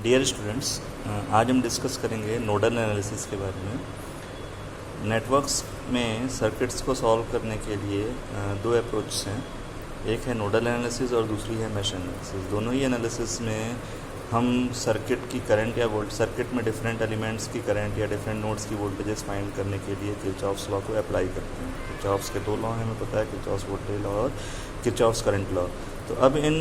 Dear students, आज हम discuss करेंगे नोडल एनालिसिस के बारे में। नेटवर्क्स में सर्किट्स को सॉल्व करने के लिए दो अप्रोच हैं। एक है नोडल एनालिसिस और दूसरी है मैश एनालिसिस। दोनों ही एनालिसिस में हम सर्किट की करंट या सर्किट में डिफरेंट एलिमेंट्स की करंट या डिफरेंट नोड्स की वोल्टेजेस फाइंड करने के लिए किरचॉफ्स लॉ को अप्लाई करते हैं। किरचॉफ्स के दो लॉ हैं, हमें पता है, किरचॉफ्स वोल्टेज लॉ और किरचॉफ्स करंट लॉ। तो अब इन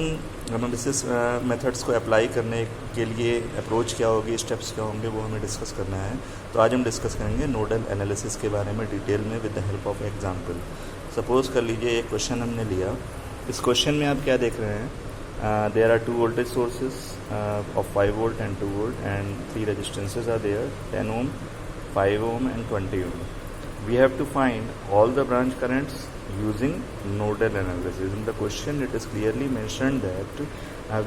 एनालिसिस मेथड्स को अप्लाई करने के लिए अप्रोच क्या होगी, स्टेप्स क्या होंगे, वो हमें डिस्कस करना है। तो आज हम डिस्कस करेंगे नोडल एनालिसिस के बारे में डिटेल में with the help of example. Suppose कर लीजिए एक क्वेश्चन हमने लिया। इस क्वेश्चन में आप क्या देख रहे हैं? There are two voltage sources of 5 volt and 2 volt and 3 resistances are there, 10 ohm, 5 ohm and 20 ohm. We have to find all the branch currents using nodal analysis. In the question it is clearly mentioned that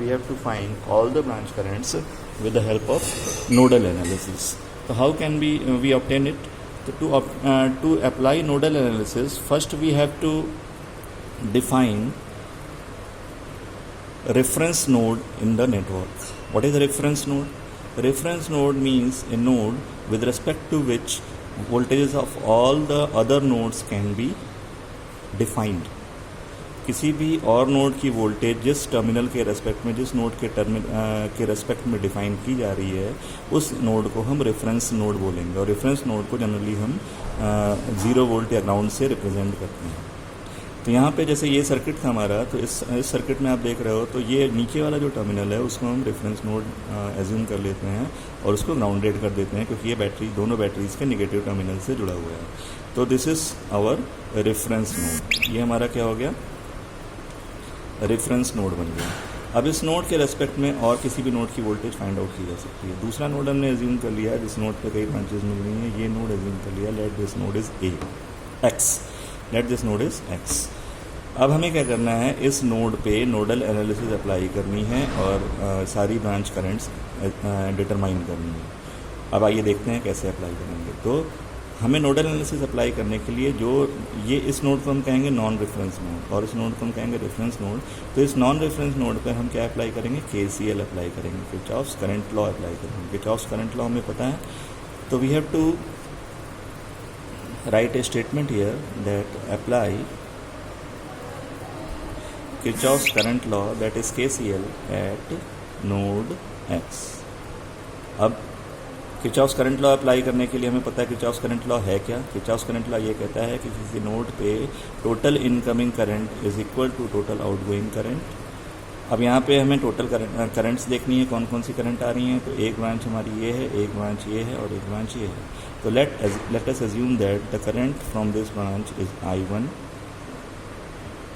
we have to find all the branch currents with the help of nodal analysis. So how can we obtain it? So to apply nodal analysis, first we have to define reference node in the network. What is a reference node? A reference node means a node with respect to which voltages of all the other nodes can be defined. किसी भी और node की voltage जिस terminal के respect में, जिस node के respect में डिफाइन की जा रही है, उस नोड को हम रेफरेंस नोड बोलेंगे। और रेफरेंस नोड को जनरली हम 0 वोल्ट या ग्राउंड से रिप्रेजेंट करते हैं। तो यहाँ पे जैसे ये सर्किट था हमारा, तो इस सर्किट में आप देख रहे हो, तो ये नीचे वाला जो टर्मिनल है उसको हम रेफरेंस नोड एज्यूम कर लेते हैं और उसको ग्राउंडेड कर देते हैं, क्योंकि ये दोनों बैटरीज के नेगेटिव टर्मिनल से जुड़ा हुआ है। तो this is our reference node. ये हमारा क्या हो गया? रेफरेंस नोड बन गया। अब इस नोड के रेस्पेक्ट में और किसी भी नोड की वोल्टेज फाइंड आउट की जा सकती है। दूसरा नोड हमने एज्यूम कर लिया है, जिस नोड पे कई ब्रांचेज मिल रही हैं, ये नोड एज्यूम कर लिया। Let this node is x. Let this node is x. अब हमें क्या करना है? इस नोड पे नोडल एनालिसिस अप्लाई करनी है और सारी ब्रांच करंट्स डिटरमाइन करनी है। अब आइए देखते हैं कैसे अप्लाई करेंगे। तो हमें नोडल एनालिसिस अप्लाई करने के लिए ये इस नोड को हम कहेंगे नॉन रेफरेंस नोड और इस नोड को हम कहेंगे रेफरेंस नोड। तो इस नॉन रेफरेंस नोड पे हम क्या अप्लाई करेंगे? KCL अप्लाई करेंगे, किरचॉफ्स करंट लॉ अप्लाई करेंगे। किरचॉफ्स करंट लॉ हमें पता है, तो we have to write a statement here that apply Kirchhoff's current law, that is KCL, at node X. अब Kirchhoff's current law अप्लाई करने के लिए हमें पता है Kirchhoff's current law है क्या। Kirchhoff's current law ये कहता है कि किसी नोड पे total incoming current is equal to total outgoing current. अब यहाँ पे हमें टोटल करंट्स देखनी है, कौन कौन सी करंट आ रही हैं। तो एक ब्रांच हमारी ये है, एक ब्रांच ये है और एक ब्रांच ये है। तो let us assume that the current from this branch is I1,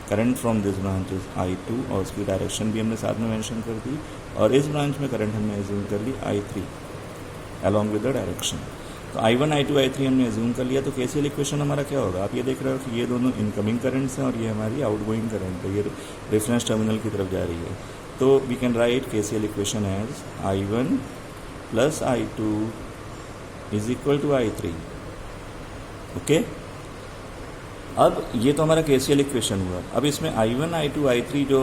current from this branch is I2 और उसकी डायरेक्शन भी हमने साथ में मेंशन कर दी। और इस ब्रांच में करंट हमने एज्यूम कर ली I3 along with the direction. तो I1, I2, I3 हमने एज्यूम कर लिया। तो KCL इक्वेशन हमारा क्या होगा? आप ये देख रहे हो कि ये दोनों इनकमिंग करंट्स हैं और ये हमारी आउटगोइंग करंट है, ये रेफरेंस टर्मिनल की तरफ जा रही है। तो we can write KCL equation as I1 plus I2 is equal to I3। Okay, अब ये तो हमारा KCL इक्वेशन हुआ। अब इसमें I1, I2, I3 जो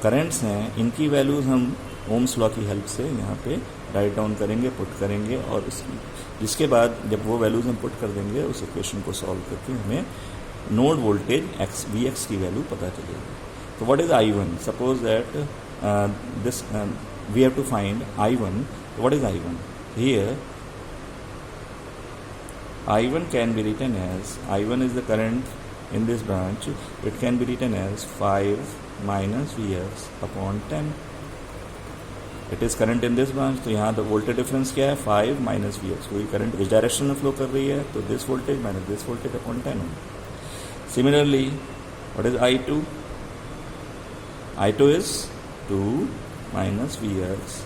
करंट्स हैं, इनकी वैल्यूज़ हम ओम्स लॉ की हेल्प से यहाँ पे राइट डाउन करेंगे, पुट करेंगे, और जिसके बाद जब वो वैल्यूज़ हम पुट कर देंगे, उस इक्वेशन को सॉल्व करके हमें नोड वोल्टेज Vx की वैल्यू पता चलेगी। तो what is I1? Suppose that this we have to find I1. What is I1? Here I1 can be written as, I1 is the current in this branch, it can be written as 5 minus Vx upon 10. It is current in this branch, तो यहाँ the voltage difference क्या है? 5 minus Vx। कोई current इस direction में flow कर रही है, तो this voltage minus this voltage upon 10 ohm. Similarly, what is I2? I2 is 2 minus Vx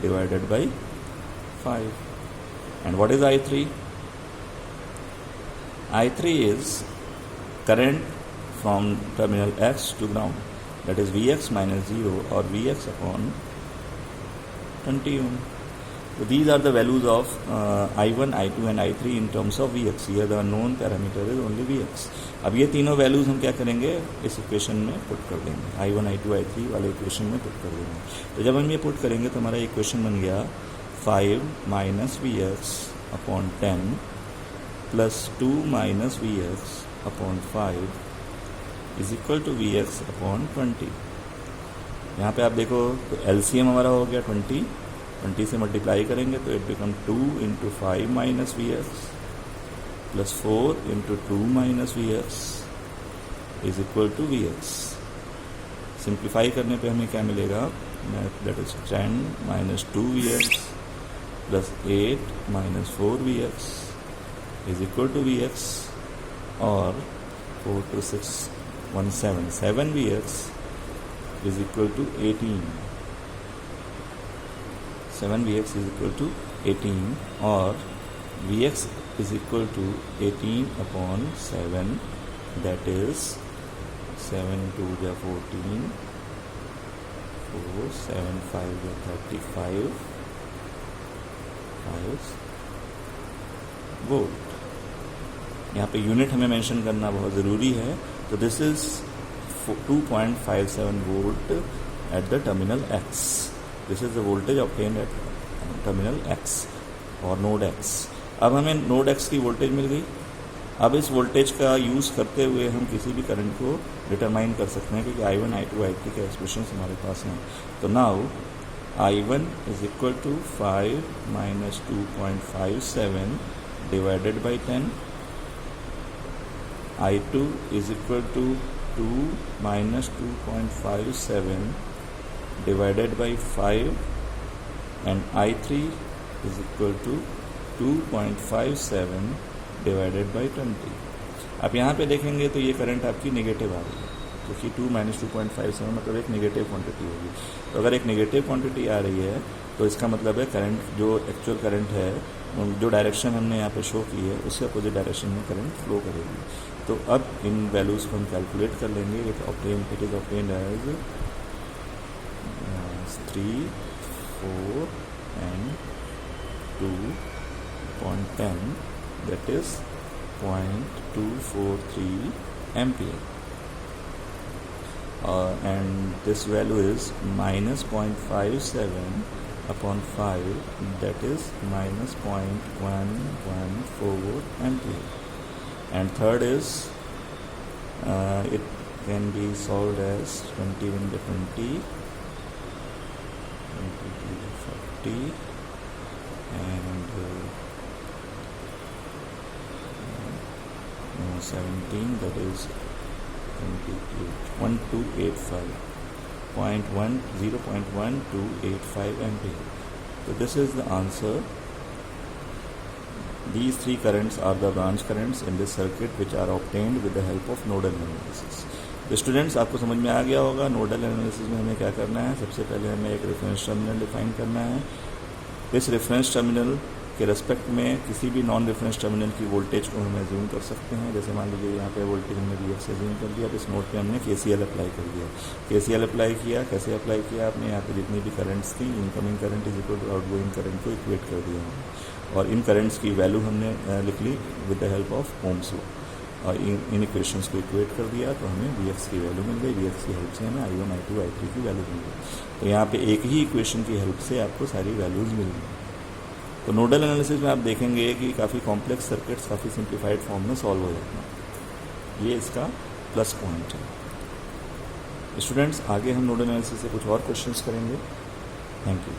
divided by 5. And what is I3? I3 is current from terminal X to ground, that is Vx minus 0 or Vx upon 20 ohm. तो these are the values of I1, I2 and I3 in terms of Vx. Here the known parameter is only Vx. अब ये तीनों values हम क्या करेंगे, इस equation में put कर देंगे, I1, I2, I3 वाले इक्वेशन में पुट कर देंगे. तो जब हम ये पुट करेंगे तो हमारा इक्वेशन बन गया 5 minus Vx upon 10 plus 2 minus Vx upon 5 is equal to Vx upon 20. यहाँ पे आप देखो तो एलसीएम हमारा हो गया 20 से मल्टीप्लाई करेंगे तो it become 2 into 5 minus Vx plus 4 into 2 minus Vx is equal to Vx. Simplify करने पे हमें क्या मिलेगा, that is 10 minus 2Vx plus 8 minus 4Vx is equal to Vx, और 4 to 6 17 7Vx is equal to 18. 7Vx is equal to 18 और Vx is equal to 18 upon 7, that is 7 2 जा 14, 4 7 5 जा 35 5 volt. यहाँ पे यूनिट हमें मेंशन करना बहुत ज़रूरी है. तो this is 2.57 volt at the terminal X. This is the voltage obtained at terminal X or node X. अब हमें node X की वोल्टेज मिल गई. अब इस वोल्टेज का यूज़ करते हुए हम किसी भी करंट को डिटरमाइन कर सकते हैं क्योंकि I1, I2, I3 के एक्सप्रेशन हमारे पास हैं. तो now I1 is equal to 5 minus 2.57 divided by 10. I2 is equal to 2 minus 2.57 divided by 5 and I3 is equal to 2.57 divided by 20. आप यहाँ पे देखेंगे तो ये करंट आपकी नेगेटिव आ रही है क्योंकि 2 माइनस 2.57 मतलब एक नेगेटिव क्वांटिटी होगी. तो अगर एक नेगेटिव क्वांटिटी आ रही है तो इसका मतलब है करंट जो एक्चुअल करंट है, जो डायरेक्शन हमने यहाँ पे शो की है उससे अपोजिट डायरेक्शन में करंट फ्लो करेगी. तो अब इन वैल्यूज़ को हम कैलकुलेट कर लेंगे. It is obtained as 3, 4 and 2.10, that is 0.243 ampere. And this value is minus 0.57 upon 5, that is minus 0.114 ampere. And third is it can be solved as 20 into 20, 20 to 40, and 17, that is 0.1285 ampere. So this is the answer. These three currents are the branch currents in this circuit which are obtained with the help of nodal analysis. तो students आपको समझ में आ गया होगा nodal analysis में हमें क्या करना है. सबसे पहले हमें एक रेफरेंस टर्मिनल डिफाइन करना है. इस रेफरेंस टर्मिनल के रेस्पेक्ट में किसी भी नॉन रेफरेंस टर्मिनल की वोल्टेज को हम एज्यूम कर सकते हैं. जैसे मान लीजिए यहाँ पे वोल्टेज हमने Vx एज्यूम कर दिया, तो इस नोड पे हमने KCL अप्लाई कर दिया. KCL अप्लाई किया, कैसे अप्लाई किया आपने, यहाँ पे जितनी भी करंट्स थी incoming current is equal to outgoing current को इक्वेट कर दिया और इन करंट्स की वैल्यू हमने लिख ली with the help of Ohm's law और इन इक्वेशंस को इक्वेट कर दिया तो हमें Vx की वैल्यू मिल गई. Vx की हेल्प से हमें I1, I2, I3 की वैल्यू मिल गई. तो यहाँ पे एक ही इक्वेशन की हेल्प से आपको सारी वैल्यूज़ मिल गई. तो नोडल एनालिसिस में आप देखेंगे कि काफ़ी कॉम्प्लेक्स सर्किट्स काफ़ी सिंप्लीफाइड फॉर्म में सॉल्व हो जाते हैं. ये इसका प्लस पॉइंट है. स्टूडेंट्स आगे हम नोडल एनालिसिस से कुछ और क्वेश्चंस करेंगे. Thank you.